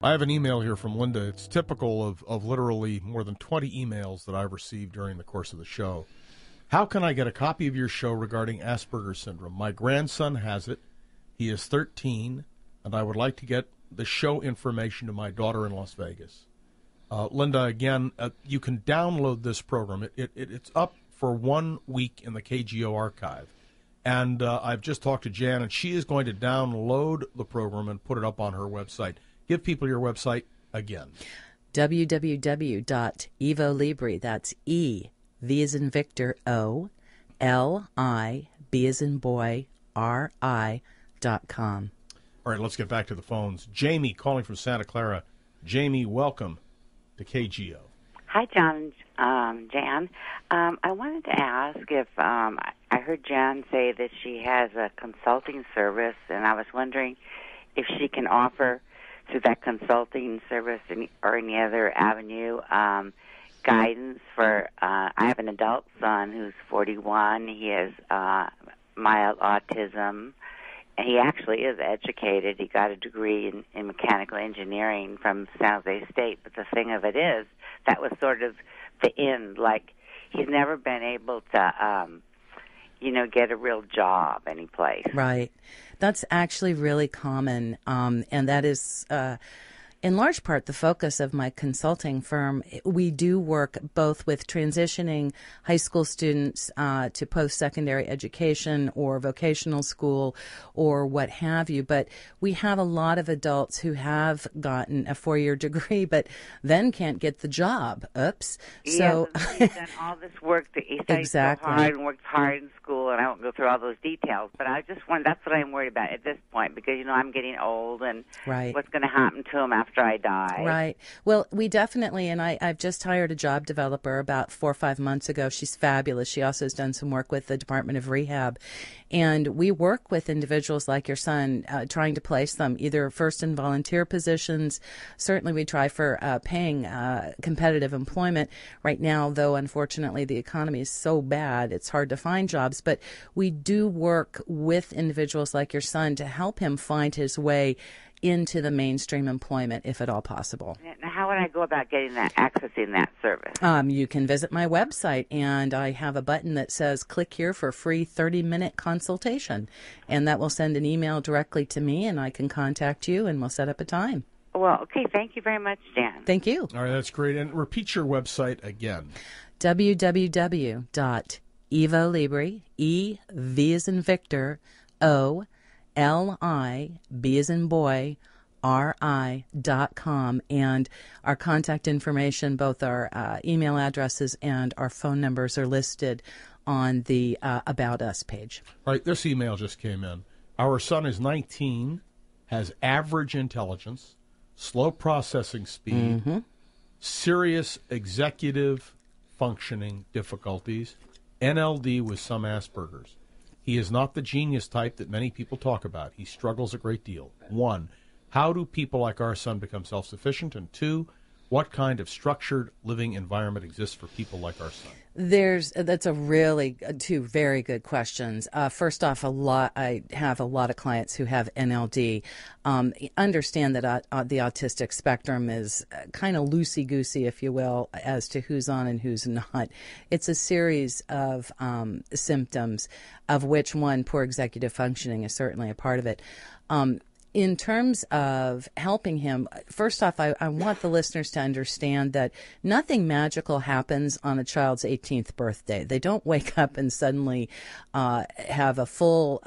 I have an email here from Linda. It's typical of literally more than 20 emails that I've received during the course of the show. How can I get a copy of your show regarding Asperger syndrome? My grandson has it. He is 13, and I would like to get the show information to my daughter in Las Vegas. Linda, again, you can download this program. It's up for 1 week in the KGO archive. And I've just talked to Jan, and she is going to download the program and put it up on her website. Give people your website again. www.EvoLibri, that's E, V as in Victor, O, L-I, B as in boy, R-I.com. All right, let's get back to the phones. Jamie calling from Santa Clara. Jamie, welcome to KGO. Hi, John, Jan. I wanted to ask if I heard Jan say that she has a consulting service, and I was wondering if she can offer through that consulting service or any other avenue guidance for, I have an adult son who's 41. He has mild autism, and he actually is educated. He got a degree in mechanical engineering from San Jose State, but the thing of it is, that was sort of the end. Like, he's never been able to, get a real job anyplace. Right. That's actually really common, and that is in large part the focus of my consulting firm. We do work both with transitioning high school students to post-secondary education or vocational school or what have you, but we have a lot of adults who have gotten a 4-year degree but then can't get the job. Oops. So he's done all this work that he studied exactly. so hard and worked hard in school, and I won't go through all those details, but I just want, that's what I'm worried about at this point, because, I'm getting old, and right. What's going to happen to him after I die. Right. Well, we definitely, and I've just hired a job developer about 4 or 5 months ago. She's fabulous. She also has done some work with the Department of Rehab. And we work with individuals like your son, trying to place them either first in volunteer positions. Certainly we try for paying competitive employment. Right now, though, unfortunately, the economy is so bad, it's hard to find jobs. But we do work with individuals like your son to help him find his way into the mainstream employment, if at all possible. Now, how would I go about getting that, accessing that service? You can visit my website, and I have a button that says click here for free 30-minute consultation, and that will send an email directly to me, and I can contact you, and we'll set up a time. Well, okay, thank you very much, Jan. Thank you. All right, that's great. And repeat your website again. www.EvoLibri, E, V as in Victor, O, L-I, B as in boy, RI.com, and our contact information, both our email addresses and our phone numbers, are listed on the About Us page. All right, this email just came in. Our son is 19, has average intelligence, slow processing speed, serious executive functioning difficulties, NLD with some Asperger's. He is not the genius type that many people talk about. He struggles a great deal. 1, how do people like our son become self-sufficient? And 2, what kind of structured living environment exists for people like our son? That's a really two very good questions. First off, I have a lot of clients who have NLD. Understand that the autistic spectrum is kind of loosey-goosey, if you will, as to who's on and who's not. It's a series of symptoms, of which one, poor executive functioning, is certainly a part of it. In terms of helping him, first off, I want the listeners to understand that nothing magical happens on a child's 18th birthday. They don't wake up and suddenly have a full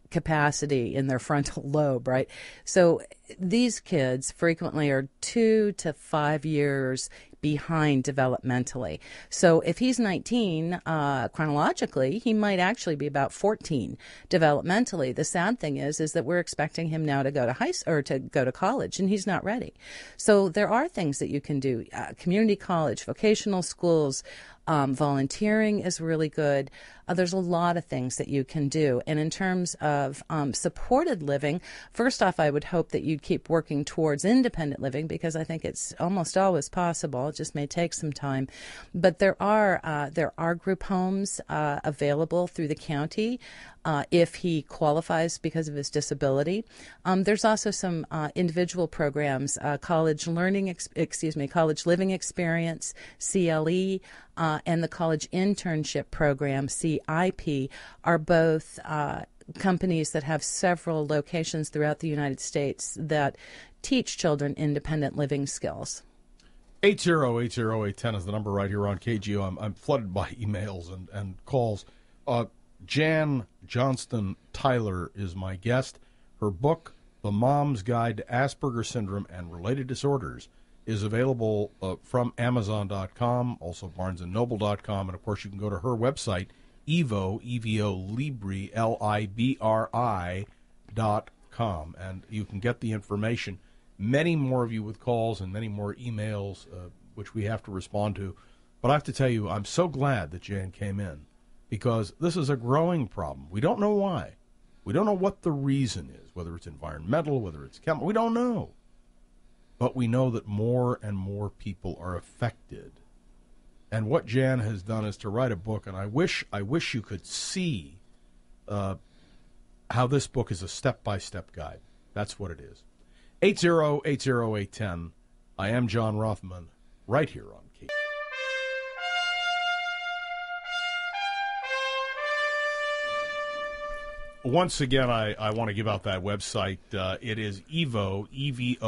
capacity in their frontal lobe, right? So these kids frequently are 2 to 5 years behind developmentally. So if he's 19, chronologically, he might actually be about 14 developmentally. The sad thing is that we're expecting him now to go to college, and he's not ready. So there are things that you can do. Community college, vocational schools, volunteering is really good. There's a lot of things that you can do. And in terms of supported living, first off, I would hope that you'd keep working towards independent living, because I think it's almost always possible. It just may take some time. But there are group homes available through the county. if he qualifies because of his disability. There's also some individual programs, college living experience, CLE, and the college internship program, CIP, are both companies that have several locations throughout the United States that teach children independent living skills. 8080810 is the number right here on KGO. I'm flooded by emails and calls. Jan Johnston-Tyler is my guest. Her book, The Mom's Guide to Asperger Syndrome and Related Disorders, is available from Amazon.com, also BarnesandNoble.com, and of course you can go to her website, EvoLibri, LIBRI.com, and you can get the information. Many more of you with calls and many more emails, which we have to respond to. But I have to tell you, I'm so glad that Jan came in, because this is a growing problem. We don't know why. We don't know what the reason is, whether it's environmental, whether it's chemical. We don't know. But we know that more and more people are affected. And what Jan has done is to write a book, and I wish you could see how this book is a step-by-step guide. That's what it is. 8080810. I am John Rothman, right here on K. Once again, I want to give out that website. It is EvoLibri,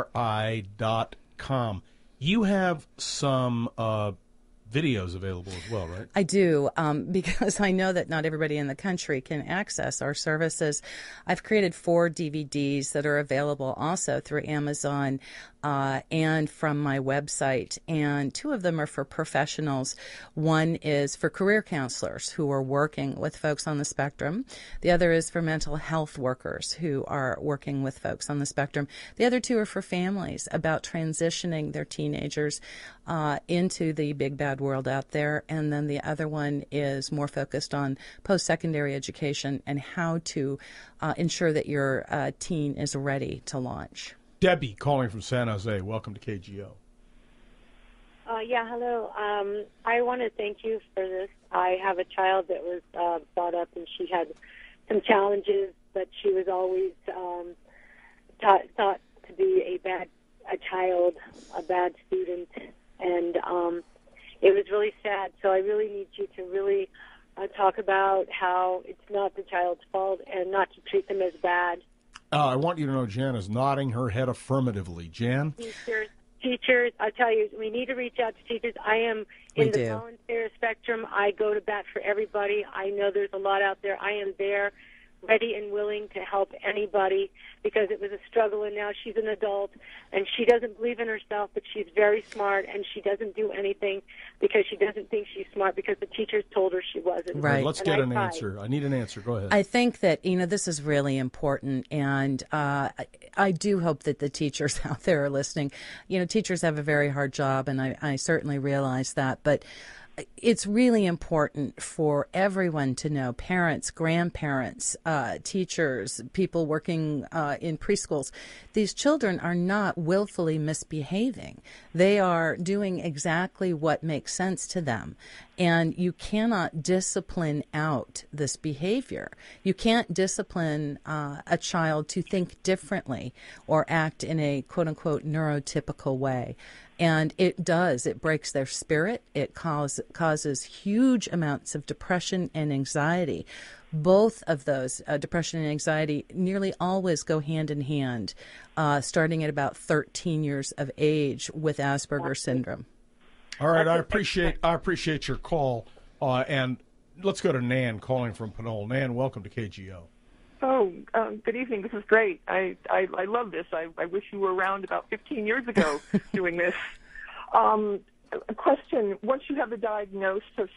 LIBRI.com. You have some videos available as well, right? I do, because I know that not everybody in the country can access our services. I've created 4 DVDs that are available also through Amazon and from my website, and 2 of them are for professionals. One is for career counselors who are working with folks on the spectrum. The other is for mental health workers who are working with folks on the spectrum. The other 2 are for families about transitioning their teenagers into the big bad world out there, and then the other one is more focused on post-secondary education and how to ensure that your teen is ready to launch. Debbie, calling from San Jose. Welcome to KGO. Yeah, hello. I want to thank you for this. I have a child that was brought up, and she had some challenges, but she was always thought to be a child, a bad student, and it was really sad. So I really need you to really talk about how it's not the child's fault and not to treat them as bad. I want you to know Jan is nodding her head affirmatively. Jan? Teachers, I tell you, we need to reach out to teachers. I am in the volunteer spectrum. I go to bat for everybody. I know there's a lot out there. I am there, ready and willing to help anybody, because it was a struggle, and now she's an adult, and she doesn't believe in herself, but she's very smart, and she doesn't do anything because she doesn't think she's smart because the teachers told her she wasn't. Right. Let's get an answer. I need an answer. Go ahead. I think that, this is really important, and I do hope that the teachers out there are listening. Teachers have a very hard job, and I certainly realize that, but it's really important for everyone to know, parents, grandparents, teachers, people working in preschools. These children are not willfully misbehaving. They are doing exactly what makes sense to them. And you cannot discipline out this behavior. You can't discipline a child to think differently or act in a quote-unquote neurotypical way. And it does. It breaks their spirit. It causes huge amounts of depression and anxiety. Both of those, depression and anxiety, nearly always go hand in hand, starting at about 13 years of age with Asperger syndrome. All right, I appreciate your call, and let's go to Nan calling from Pinole. Nan, welcome to KGO. Oh, good evening. This is great. I love this. I wish you were around about 15 years ago doing this. A question, once you have the diagnosis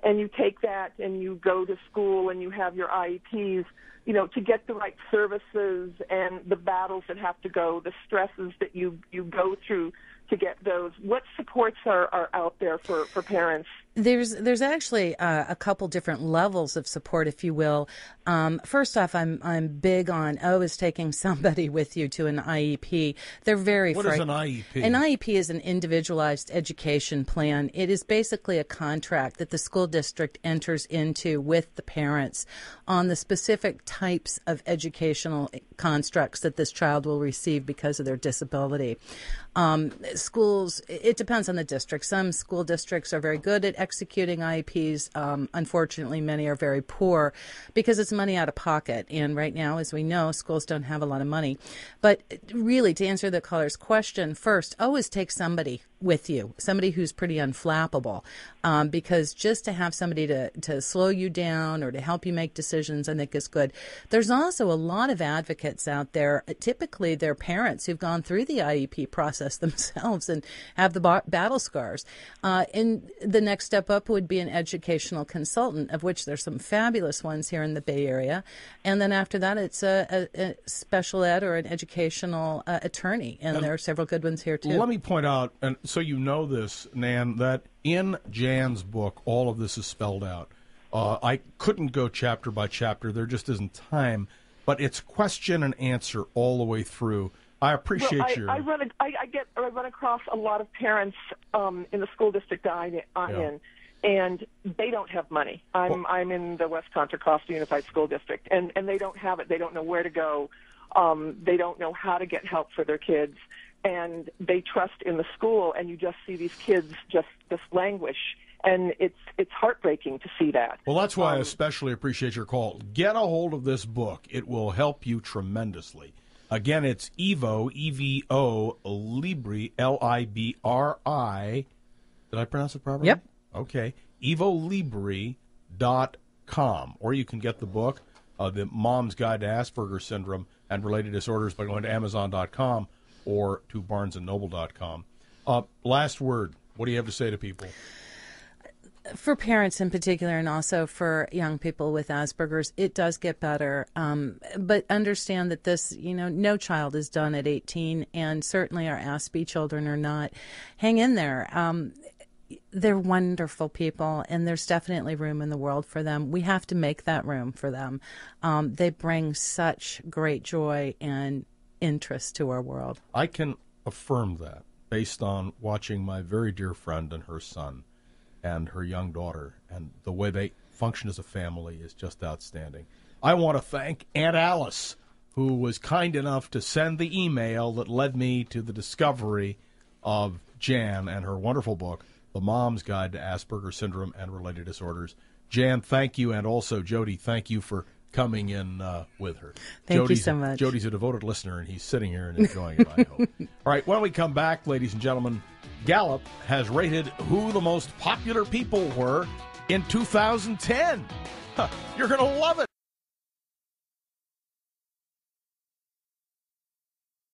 and you take that and you go to school and you have your IEPs, to get the right services and the battles that have to go, the stresses that you go through to get those, what supports are out there for parents? There's actually a couple different levels of support, if you will. First off, I'm big on always taking somebody with you to an IEP. They're very What is an IEP? An IEP is an individualized education plan. It is basically a contract that the school district enters into with the parents on the specific types of educational constructs that this child will receive because of their disability. Schools, it depends on the district. Some school districts are very good at executing IEPs. Unfortunately, many are very poor because it's money out of pocket. And right now, as we know, schools don't have a lot of money. But really, to answer the caller's question, first, always take somebody with you, somebody who's pretty unflappable, because just to have somebody to slow you down or to help you make decisions, I think is good. There's also a lot of advocates out there. Typically, they're parents who've gone through the IEP process themselves and have the battle scars. And the next step up would be an educational consultant, of which there's some fabulous ones here in the Bay Area. And then after that, it's a special ed or an educational attorney, and there are several good ones here too. Let me point out, and so you know this, Nan, that in Jan's book, all of this is spelled out. I couldn't go chapter by chapter. There just isn't time. But it's question and answer all the way through. I appreciate your... I run across a lot of parents in the school district that I'm in, and they don't have money. I'm in the West Contra Costa Unified School District, and they don't have it. They don't know where to go. They don't know how to get help for their kids, and they trust in the school, and you just see these kids just languish, and it's heartbreaking to see that. Well, that's why I especially appreciate your call. Get a hold of this book. It will help you tremendously. Again, it's Evo, E-V-O, Libri, L-I-B-R-I. Did I pronounce it properly? Yep. Okay. EvoLibri.com. Or you can get the book, The Mom's Guide to Asperger Syndrome and Related Disorders, by going to Amazon.com or to BarnesandNoble.com. Last word. What do you have to say to people? For parents in particular, and also for young people with Asperger's, it does get better. But understand that this, no child is done at 18, and certainly our ASPE children are not. Hang in there. They're wonderful people, and there's definitely room in the world for them. We have to make that room for them. They bring such great joy and interest to our world. I can affirm that based on watching my very dear friend and her son and her young daughter, and the way they function as a family is just outstanding. I want to thank Aunt Alice, who was kind enough to send the email that led me to the discovery of Jan and her wonderful book, The Mom's Guide to Asperger Syndrome and Related Disorders. Jan, thank you, and also Jody, thank you for coming in with her. Thank you so much. Jody's a devoted listener, and he's sitting here and enjoying it, I hope. All right, when we come back, ladies and gentlemen, Gallup has rated who the most popular people were in 2010. You're going to love it.